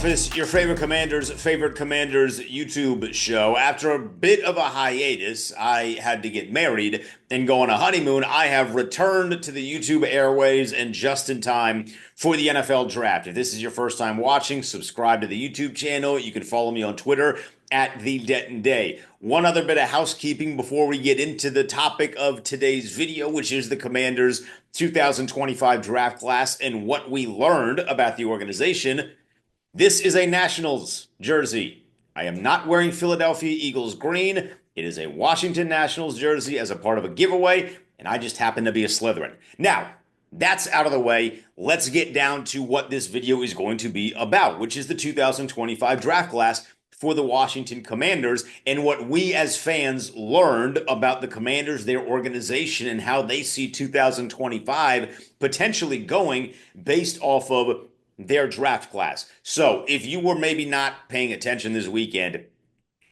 Office, your favorite Commanders' YouTube show. After a bit of a hiatus, I had to get married and go on a honeymoon. I have returned to the YouTube airways and just in time for the NFL draft. If this is your first time watching, subscribe to the YouTube channel. You can follow me on Twitter at the Denton Day. One other bit of housekeeping before we get into the topic of today's video, which is the Commanders' 2025 draft class and what we learned about the organization. This is a Nationals jersey. I am not wearing Philadelphia Eagles green. It is a Washington Nationals jersey as a part of a giveaway, and I just happen to be a Slytherin. Now, that's out of the way. Let's get down to what this video is going to be about, which is the 2025 draft class for the Washington Commanders and what we as fans learned about the Commanders, their organization, and how they see 2025 potentially going based off of their draft class. So if you were maybe not paying attention this weekend,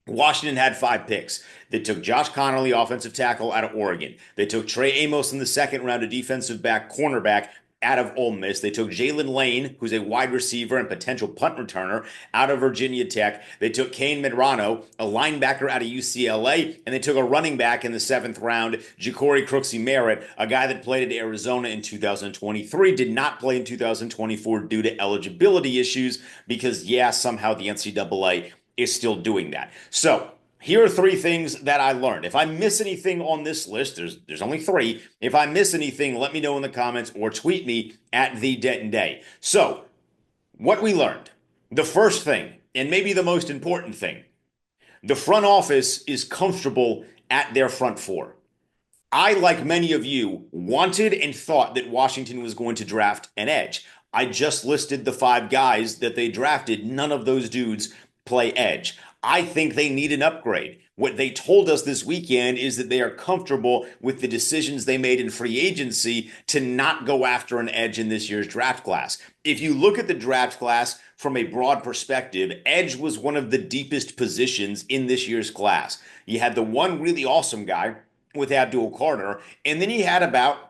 Washington had 5 picks. They took Josh Connolly, offensive tackle out of Oregon. They took Trey Amos in the second round, a defensive back, cornerback out of Ole Miss. They took Jalen Lane, who's a wide receiver and potential punt returner, out of Virginia Tech. They took Kane Medrano, a linebacker out of UCLA, and they took a running back in the 7th round, Ja'Cory Crooksy-Merritt, a guy that played at Arizona in 2023, did not play in 2024 due to eligibility issues because, yeah, somehow the NCAA is still doing that. So here are 3 things that I learned. If I miss anything on this list, there's only 3. If I miss anything, let me know in the comments or tweet me at the Denton Day. So, what we learned. The first thing, and maybe the most important thing, the front office is comfortable at their front 4. I, like many of you, wanted and thought that Washington was going to draft an edge. I just listed the 5 guys that they drafted. None of those dudes play edge. I think they need an upgrade. What they told us this weekend is that they are comfortable with the decisions they made in free agency to not go after an edge in this year's draft class. If you look at the draft class from a broad perspective, edge was one of the deepest positions in this year's class. You had the one really awesome guy with Abdul Carter, and then you had about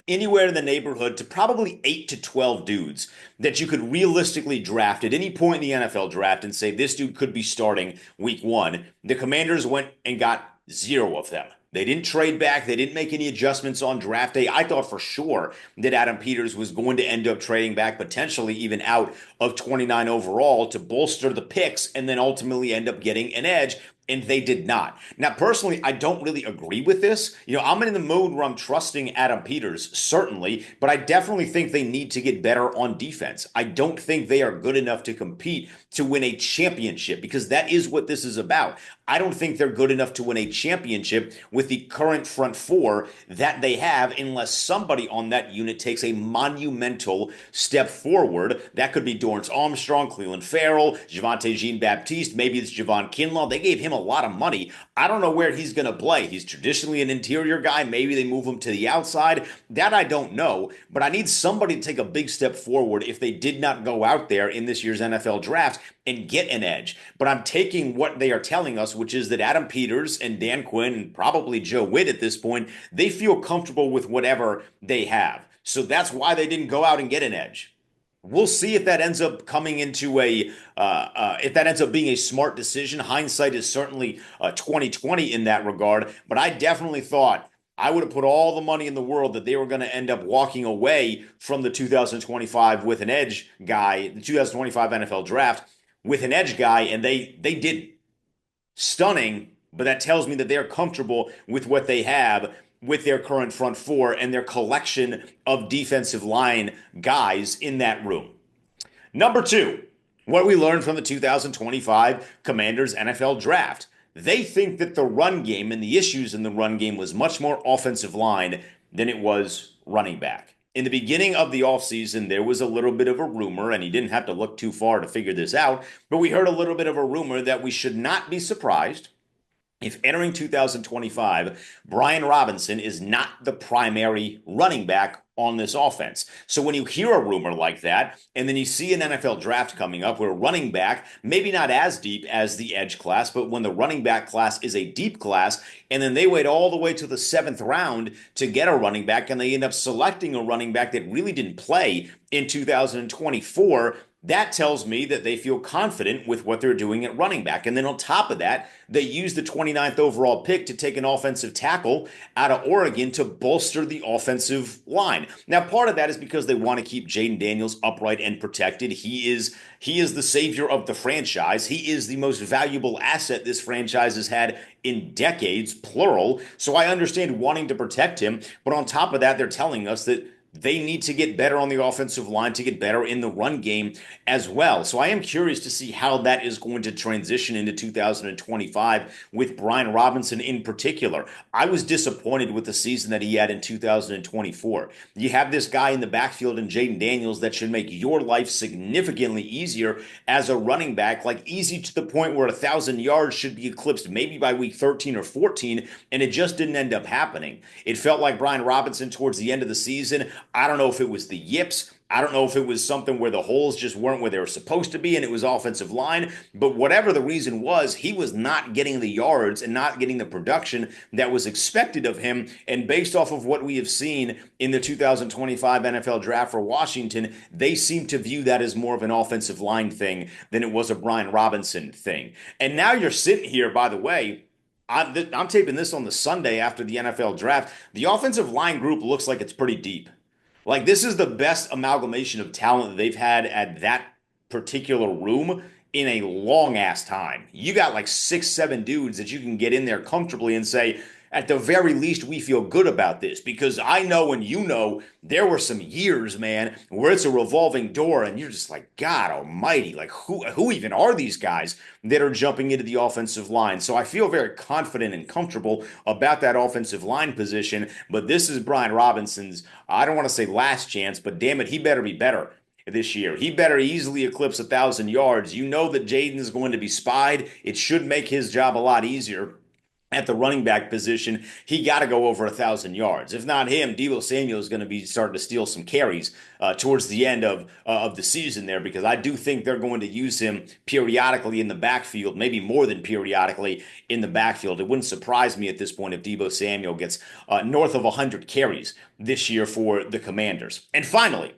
anywhere in the neighborhood to probably 8 to 12 dudes that you could realistically draft at any point in the NFL draft and say this dude could be starting week 1. The Commanders went and got 0 of them. They didn't trade back. They didn't make any adjustments on draft day. I thought for sure that Adam Peters was going to end up trading back, potentially even out of 29 overall to bolster the picks and then ultimately end up getting an edge. And they did not. Now, personally, I don't really agree with this. I'm in the mode where I'm trusting Adam Peters, certainly, but I definitely think they need to get better on defense. I don't think they are good enough to compete to win a championship because that is what this is about. I don't think they're good enough to win a championship with the current front 4 that they have unless somebody on that unit takes a monumental step forward. That could be Dorrance Armstrong, Cleveland Farrell, Javonte Jean-Baptiste, maybe it's Javon Kinlaw. They gave him a lot of money. I don't know where he's going to play. He's traditionally an interior guy. Maybe they move him to the outside. That I don't know, but I need somebody to take a big step forward if they did not go out there in this year's NFL draft and get an edge. But I'm taking what they are telling us, which is that Adam Peters and Dan Quinn and probably Joe Witt at this point, they feel comfortable with whatever they have. So that's why they didn't go out and get an edge. We'll see if that ends up coming into if that ends up being a smart decision. Hindsight is certainly 2020 in that regard, but I definitely thought I would have put all the money in the world that they were going to end up walking away from the 2025 with an edge guy, the 2025 NFL draft with an edge guy, and they didn't. Stunning, but that tells me that they are comfortable with what they have with their current front 4 and their collection of defensive line guys in that room. Number 2, what we learned from the 2025 Commanders NFL draft. They think that the run game and the issues in the run game was much more offensive line than it was running back. In the beginning of the offseason, there was a little bit of a rumor, and you didn't have to look too far to figure this out, but we heard a little bit of a rumor that we should not be surprised if entering 2025, Brian Robinson is not the primary running back on this offense. So when you hear a rumor like that, and then you see an NFL draft coming up where running back, maybe not as deep as the edge class, but when the running back class is a deep class, and then they wait all the way to the 7th round to get a running back, and they end up selecting a running back that really didn't play in 2024, That tells me that they feel confident with what they're doing at running back. And then on top of that, they use the 29th overall pick to take an offensive tackle out of Oregon to bolster the offensive line. Now, part of that is because they want to keep Jaden Daniels upright and protected. He is the savior of the franchise. He is the most valuable asset this franchise has had in decades, plural. So I understand wanting to protect him, but on top of that, they're telling us that they need to get better on the offensive line to get better in the run game as well. So I am curious to see how that is going to transition into 2025 with Brian Robinson in particular. I was disappointed with the season that he had in 2024. You have this guy in the backfield in Jaden Daniels that should make your life significantly easier as a running back, like easy to the point where 1,000 yards should be eclipsed maybe by week 13 or 14, and it just didn't end up happening. It felt like Brian Robinson towards the end of the season. I don't know if it was the yips. I don't know if it was something where the holes just weren't where they were supposed to be and it was offensive line, but whatever the reason was, he was not getting the yards and not getting the production that was expected of him. And based off of what we have seen in the 2025 NFL draft for Washington, they seem to view that as more of an offensive line thing than it was a Brian Robinson thing. And now you're sitting here, by the way. I'm taping this on the Sunday after the NFL draft. The offensive line group looks like it's pretty deep. Like this is the best amalgamation of talent that they've had at that particular room in a long ass time. You got like six, seven dudes that you can get in there comfortably and say, at the very least, we feel good about this because I know and you know there were some years, man, where it's a revolving door and you're just like, God almighty, like who even are these guys that are jumping into the offensive line? So I feel very confident and comfortable about that offensive line position. But this is Brian Robinson's, I don't want to say last chance, but damn it, he better be better this year. He better easily eclipse 1,000 yards. You know that Jaden is going to be spied. It should make his job a lot easier at the running back position. He got to go over 1,000 yards. If not him, Deebo Samuel is going to be starting to steal some carries towards the end of the season there, because I do think they're going to use him periodically in the backfield, maybe more than periodically in the backfield. It wouldn't surprise me at this point if Deebo Samuel gets north of 100 carries this year for the Commanders. And finally,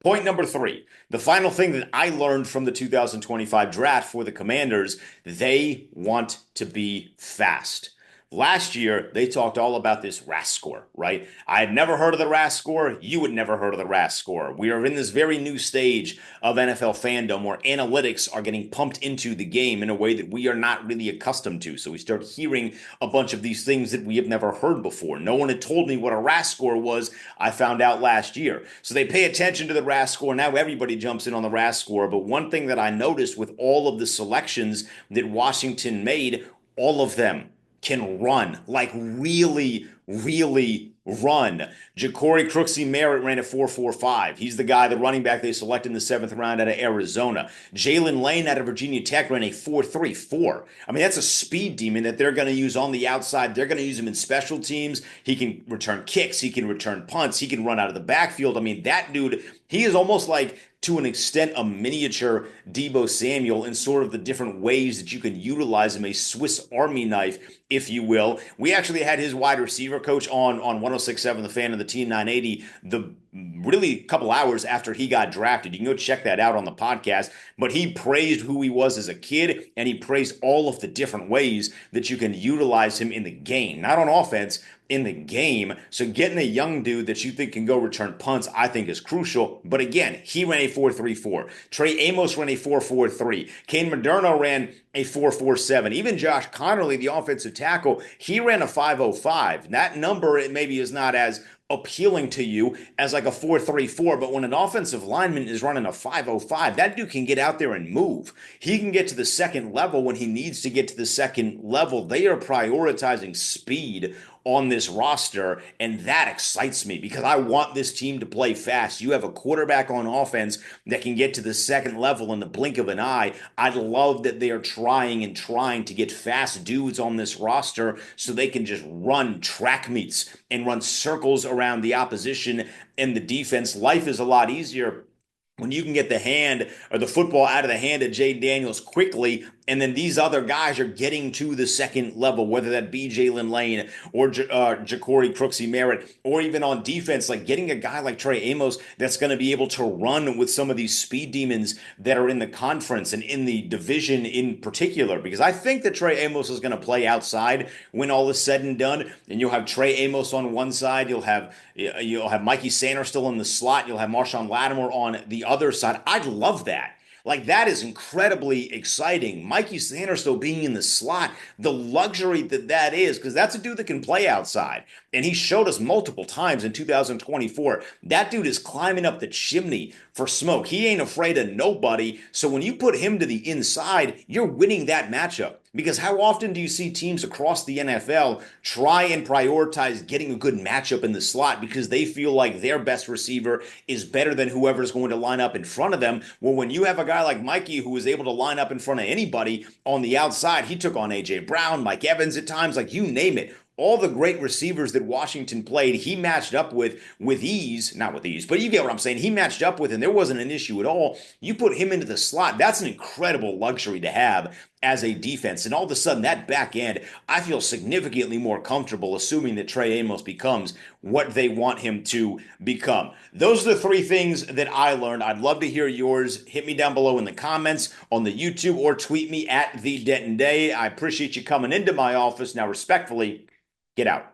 point number three, the final thing that I learned from the 2025 draft for the Commanders, they want to be fast. Last year, they talked all about this RAS score, right? I had never heard of the RAS score. You had never heard of the RAS score. We are in this very new stage of NFL fandom where analytics are getting pumped into the game in a way that we are not really accustomed to. So we start hearing a bunch of these things that we have never heard before. No one had told me what a RAS score was. I found out last year. So they pay attention to the RAS score. Now everybody jumps in on the RAS score. But one thing that I noticed with all of the selections that Washington made, all of them can run, like really, really run. Ja'Cory Crooksy Merritt ran a 4.45. He's the guy, the running back they selected in the seventh round out of Arizona. Jalen Lane out of Virginia Tech ran a 4.34. I mean, that's a speed demon that they're going to use on the outside. They're going to use him in special teams. He can return kicks. He can return punts. He can run out of the backfield. I mean, that dude, he is almost like, to an extent, a miniature Deebo Samuel in sort of the different ways that you can utilize him, a Swiss Army knife, if you will. We actually had his wide receiver coach on 106.7 The Fan and the Team 980 the really couple hours after he got drafted. You can go check that out on the podcast. But he praised who he was as a kid, and he praised all of the different ways that you can utilize him in the game, not on offense, in the game. So getting a young dude that you think can go return punts, I think is crucial. But again, he ran a 4.34. Trey Amos ran a 4.43. Kane Moderno ran a 4.47. Even Josh Connerly, the offensive tackle, he ran a 5.05. That number, it maybe is not as appealing to you as like a 4.34, but when an offensive lineman is running a 5.05, that dude can get out there and move. He can get to the second level when he needs to get to the second level. They are prioritizing speed on this roster, and that excites me because I want this team to play fast. You have a quarterback on offense that can get to the second level in the blink of an eye. I love that they are trying to get fast dudes on this roster so they can just run track meets and run circles around the opposition and the defense. Life is a lot easier when you can get the hand or the football out of the hand of Jaden Daniels quickly And then these other guys are getting to the second level, whether that be Jalen Lane or Ja'Cory Crooksy Merritt, or even on defense, like getting a guy like Trey Amos that's going to be able to run with some of these speed demons that are in the conference and in the division in particular. Because I think that Trey Amos is going to play outside when all is said and done, and you'll have Trey Amos on one side, you'll have Mikey Sanders still in the slot, you'll have Marshawn Lattimore on the other side. I'd love that. Like that is incredibly exciting. Mikey Sanders still being in the slot, the luxury that is, because that's a dude that can play outside. And he showed us multiple times in 2024. That dude is climbing up the chimney for smoke. He ain't afraid of nobody. So when you put him to the inside, you're winning that matchup. Because how often do you see teams across the NFL try and prioritize getting a good matchup in the slot because they feel like their best receiver is better than whoever's going to line up in front of them? Well, when you have a guy like Mikey who was able to line up in front of anybody on the outside, he took on A.J. Brown, Mike Evans at times, like you name it. All the great receivers that Washington played, he matched up with ease, not with ease, but you get what I'm saying. He matched up with, and there wasn't an issue at all. You put him into the slot, that's an incredible luxury to have as a defense. And all of a sudden, that back end, I feel significantly more comfortable assuming that Trey Amos becomes what they want him to become. Those are the three things that I learned. I'd love to hear yours. Hit me down below in the comments on the YouTube or tweet me at the Denton Day. I appreciate you coming into my office. Now, respectfully, get out.